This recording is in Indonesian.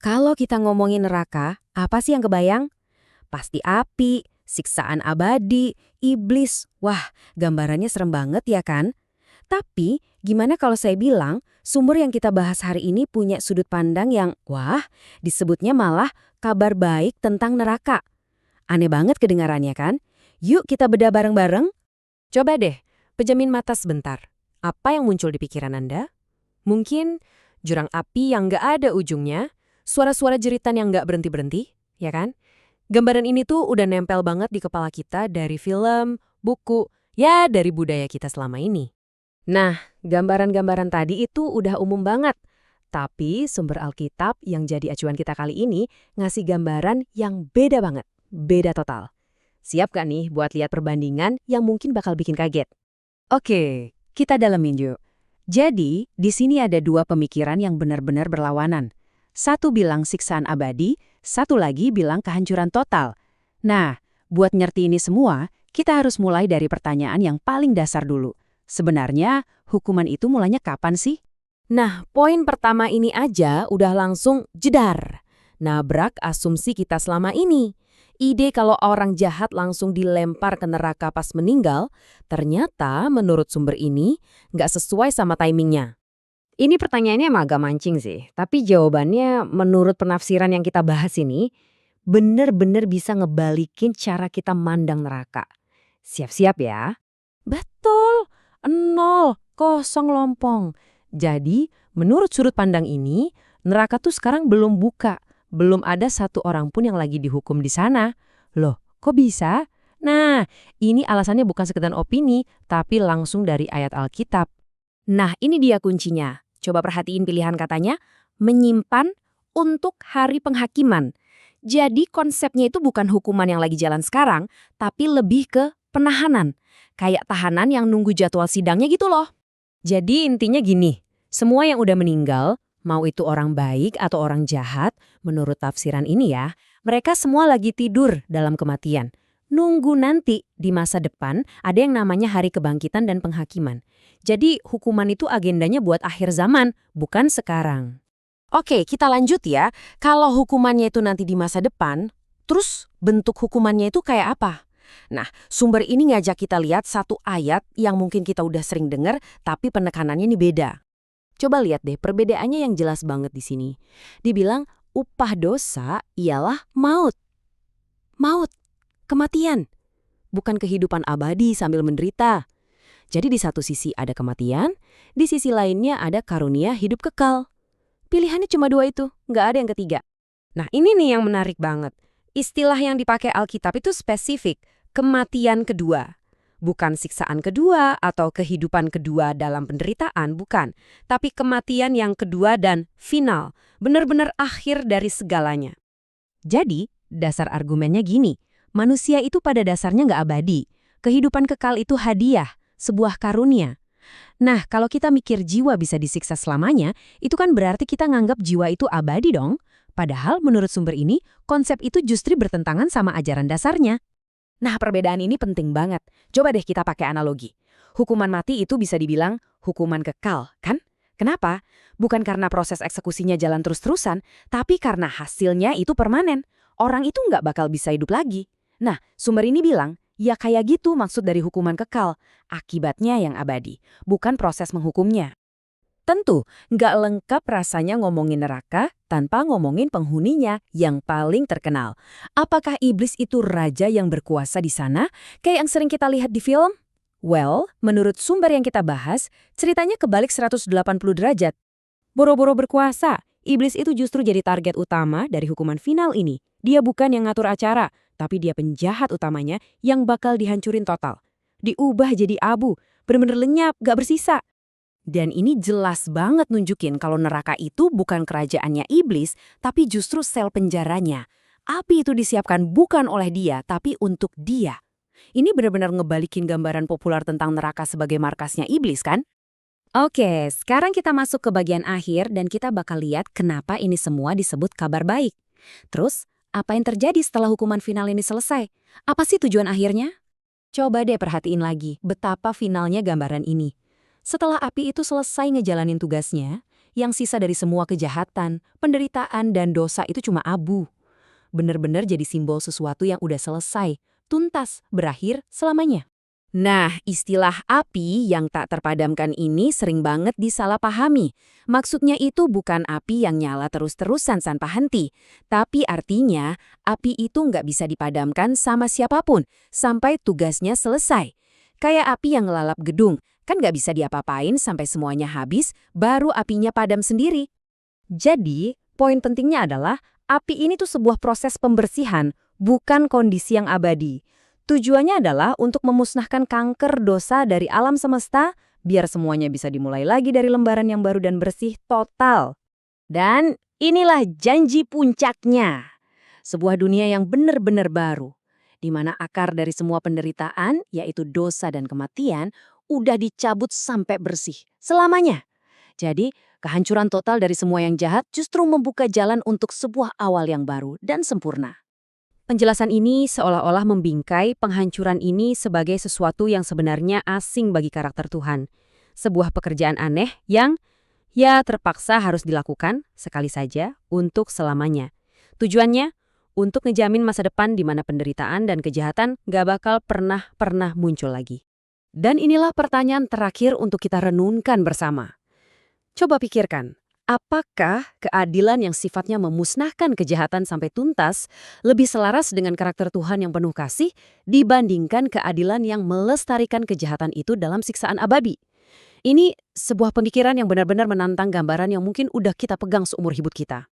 Kalau kita ngomongin neraka, apa sih yang kebayang? Pasti api, siksaan abadi, iblis. Wah, gambarannya serem banget ya kan? Tapi, gimana kalau saya bilang, sumber yang kita bahas hari ini punya sudut pandang yang, wah, disebutnya malah kabar baik tentang neraka. Aneh banget kedengarannya kan? Yuk kita bedah bareng-bareng. Coba deh, pejamin mata sebentar. Apa yang muncul di pikiran Anda? Mungkin jurang api yang nggak ada ujungnya, suara-suara jeritan yang nggak berhenti-berhenti, ya kan? Gambaran ini tuh udah nempel banget di kepala kita dari film, buku, ya dari budaya kita selama ini. Nah, gambaran-gambaran tadi itu udah umum banget. Tapi sumber Alkitab yang jadi acuan kita kali ini ngasih gambaran yang beda banget, beda total. Siap gak nih buat lihat perbandingan yang mungkin bakal bikin kaget? Oke, kita dalemin yuk. Jadi, di sini ada dua pemikiran yang benar-benar berlawanan. Satu bilang siksaan abadi, satu lagi bilang kehancuran total. Nah, buat ngerti ini semua, kita harus mulai dari pertanyaan yang paling dasar dulu. Sebenarnya, hukuman itu mulanya kapan sih? Nah, poin pertama ini aja udah langsung jedar. Nabrak asumsi kita selama ini. Ide kalau orang jahat langsung dilempar ke neraka pas meninggal, ternyata menurut sumber ini nggak sesuai sama timingnya. Ini pertanyaannya emang agak mancing sih, tapi jawabannya menurut penafsiran yang kita bahas ini, bener-bener bisa ngebalikin cara kita mandang neraka. Siap-siap ya. Betul, nol, kosong lompong. Jadi, menurut sudut pandang ini, neraka tuh sekarang belum buka. Belum ada satu orang pun yang lagi dihukum di sana. Loh, kok bisa? Nah, ini alasannya bukan sekedar opini, tapi langsung dari ayat Alkitab. Nah, ini dia kuncinya. Coba perhatiin pilihan katanya, menyimpan untuk hari penghakiman. Jadi konsepnya itu bukan hukuman yang lagi jalan sekarang, tapi lebih ke penahanan. Kayak tahanan yang nunggu jadwal sidangnya gitu loh. Jadi intinya gini, semua yang udah meninggal, mau itu orang baik atau orang jahat, menurut tafsiran ini ya, mereka semua lagi tidur dalam kematian. Nunggu nanti di masa depan ada yang namanya hari kebangkitan dan penghakiman. Jadi hukuman itu agendanya buat akhir zaman, bukan sekarang. Oke, kita lanjut ya. Kalau hukumannya itu nanti di masa depan, terus bentuk hukumannya itu kayak apa? Nah, sumber ini ngajak kita lihat satu ayat yang mungkin kita udah sering dengar, tapi penekanannya ini beda. Coba lihat deh, perbedaannya yang jelas banget di sini. Dibilang, upah dosa ialah maut. Maut, kematian. Bukan kehidupan abadi sambil menderita. Jadi di satu sisi ada kematian, di sisi lainnya ada karunia hidup kekal. Pilihannya cuma dua itu, nggak ada yang ketiga. Nah ini nih yang menarik banget. Istilah yang dipakai Alkitab itu spesifik, kematian kedua. Bukan siksaan kedua atau kehidupan kedua dalam penderitaan, bukan. Tapi kematian yang kedua dan final, benar-benar akhir dari segalanya. Jadi, dasar argumennya gini, manusia itu pada dasarnya nggak abadi. Kehidupan kekal itu hadiah, sebuah karunia. Nah, kalau kita mikir jiwa bisa disiksa selamanya, itu kan berarti kita nganggap jiwa itu abadi dong. Padahal menurut sumber ini, konsep itu justru bertentangan sama ajaran dasarnya. Nah, perbedaan ini penting banget. Coba deh kita pakai analogi. Hukuman mati itu bisa dibilang hukuman kekal, kan? Kenapa? Bukan karena proses eksekusinya jalan terus-terusan, tapi karena hasilnya itu permanen. Orang itu nggak bakal bisa hidup lagi. Nah, sumber ini bilang, ya kayak gitu maksud dari hukuman kekal. Akibatnya yang abadi, bukan proses menghukumnya. Tentu, nggak lengkap rasanya ngomongin neraka tanpa ngomongin penghuninya yang paling terkenal. Apakah iblis itu raja yang berkuasa di sana, kayak yang sering kita lihat di film? Well, menurut sumber yang kita bahas, ceritanya kebalik 180 derajat. Boro-boro berkuasa, iblis itu justru jadi target utama dari hukuman final ini. Dia bukan yang ngatur acara, tapi dia penjahat utamanya yang bakal dihancurin total. Diubah jadi abu, bener-bener lenyap, gak bersisa. Dan ini jelas banget nunjukin kalau neraka itu bukan kerajaannya iblis, tapi justru sel penjaranya. Api itu disiapkan bukan oleh dia, tapi untuk dia. Ini benar-benar ngebalikin gambaran populer tentang neraka sebagai markasnya iblis, kan? Oke, sekarang kita masuk ke bagian akhir dan kita bakal lihat kenapa ini semua disebut kabar baik. Terus, apa yang terjadi setelah hukuman final ini selesai? Apa sih tujuan akhirnya? Coba deh perhatiin lagi betapa finalnya gambaran ini. Setelah api itu selesai ngejalanin tugasnya, Yang sisa dari semua kejahatan, penderitaan, dan dosa itu cuma abu. Bener-bener jadi simbol sesuatu yang udah selesai, tuntas, berakhir selamanya. Nah, istilah api yang tak terpadamkan ini sering banget disalahpahami. Maksudnya itu bukan api yang nyala terus-terusan tanpa henti, tapi artinya api itu nggak bisa dipadamkan sama siapapun sampai tugasnya selesai. Kayak api yang ngelalap gedung, kan nggak bisa diapa-apain sampai semuanya habis, baru apinya padam sendiri. Jadi, poin pentingnya adalah api ini tuh sebuah proses pembersihan, bukan kondisi yang abadi. Tujuannya adalah untuk memusnahkan kanker dosa dari alam semesta, biar semuanya bisa dimulai lagi dari lembaran yang baru dan bersih total. Dan inilah janji puncaknya. Sebuah dunia yang benar-benar baru, di mana akar dari semua penderitaan, yaitu dosa dan kematian, udah dicabut sampai bersih, selamanya. Jadi, kehancuran total dari semua yang jahat justru membuka jalan untuk sebuah awal yang baru dan sempurna. Penjelasan ini seolah-olah membingkai penghancuran ini sebagai sesuatu yang sebenarnya asing bagi karakter Tuhan. Sebuah pekerjaan aneh yang, ya terpaksa harus dilakukan sekali saja untuk selamanya. Tujuannya, untuk ngejamin masa depan di mana penderitaan dan kejahatan gak bakal pernah muncul lagi. Dan inilah pertanyaan terakhir untuk kita renungkan bersama. Coba pikirkan, apakah keadilan yang sifatnya memusnahkan kejahatan sampai tuntas lebih selaras dengan karakter Tuhan yang penuh kasih dibandingkan keadilan yang melestarikan kejahatan itu dalam siksaan abadi? Ini sebuah pemikiran yang benar-benar menantang gambaran yang mungkin udah kita pegang seumur hidup kita.